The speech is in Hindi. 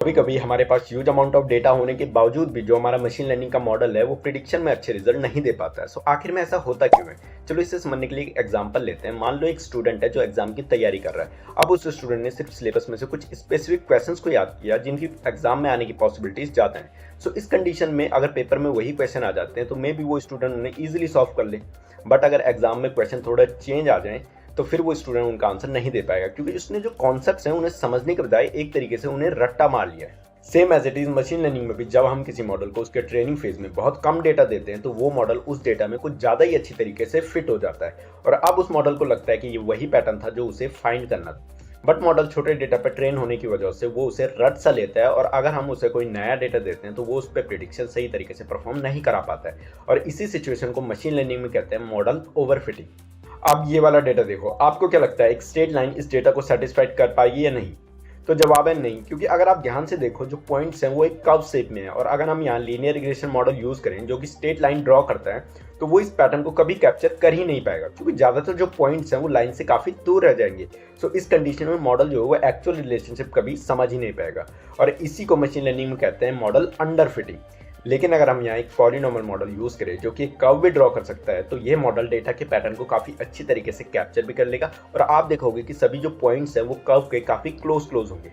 कभी कभी हमारे पास ह्यूज अमाउंट ऑफ डेटा होने के बावजूद भी जो हमारा मशीन लर्निंग का मॉडल है वो प्रिडिक्शन में अच्छे रिजल्ट नहीं दे पाता है। सो आखिर में ऐसा होता क्यों है? चलो इसे समझने के लिए एक एग्जांपल लेते हैं। मान लो एक स्टूडेंट है जो एग्जाम की तैयारी कर रहा है। अब उस स्टूडेंट ने सिर्फ सिलेबस में से कुछ स्पेसिफिक क्वेश्चंस को याद किया जिनकी एग्जाम में आने की पॉसिबिलिटीज ज़्यादा हैं। सो इस कंडीशन में अगर पेपर में वही क्वेश्चन आ जाते हैं तो मे बी वो स्टूडेंट उन्हें ईजिली सॉल्व कर ले। बट अगर एग्जाम में क्वेश्चन थोड़ा चेंज आ जाए तो फिर वो स्टूडेंट उनका आंसर नहीं दे पाएगा, क्योंकि उसने जो कॉन्सेप्ट्स हैं उन्हें समझने के बजाय एक तरीके से उन्हें रट्टा मार लिया है। Same as it is machine learning में भी जब हम किसी मॉडल को उसके ट्रेनिंग फेज में बहुत कम डेटा देते हैं तो वो मॉडल उस डेटा में कुछ ज़्यादा ही अच्छी तरीके से फिट हो जाता है और अब उस मॉडल को लगता है कि ये वही पैटर्न था जो उसे फाइंड करना था। बट मॉडल छोटे डेटा पर ट्रेन होने की वजह से वो उसे रट सा लेता है और अगर हम उसे कोई नया डेटा देते हैं तो वो उस पर प्रिडिक्शन सही तरीके से परफॉर्म नहीं करा पाता है। और इसी सिचुएशन को मशीन लर्निंग में कहते हैं मॉडल ओवरफिटिंग। अब ये वाला डेटा देखो, आपको क्या लगता है एक स्ट्रेट लाइन इस डेटा को सेटिस्फाइड कर पाएगी या नहीं? तो जवाब है नहीं, क्योंकि अगर आप ध्यान से देखो जो पॉइंट्स हैं वो एक कर्व शेप में है और अगर हम यहाँ लीनियर रिग्रेशन मॉडल यूज करें जो कि स्ट्रेट लाइन ड्रॉ करता है तो वो इस पैटर्न को कभी कैप्चर कर ही नहीं पाएगा, क्योंकि ज्यादातर जो पॉइंट्स हैं वो लाइन से काफी दूर रह जाएंगे। सो इस कंडीशन में मॉडल जो है वो एक्चुअल रिलेशनशिप कभी समझ ही नहीं पाएगा और इसी को मशीन लर्निंग में कहते हैं मॉडल अंडर फिटिंग। लेकिन अगर हम यहाँ एक पॉलिनॉमियल मॉडल यूज करें जो कि एक कर्व भी ड्रॉ कर सकता है तो ये मॉडल डेटा के पैटर्न को काफी अच्छी तरीके से कैप्चर भी कर लेगा और आप देखोगे कि सभी जो पॉइंट्स हैं वो कर्व के काफी क्लोज होंगे।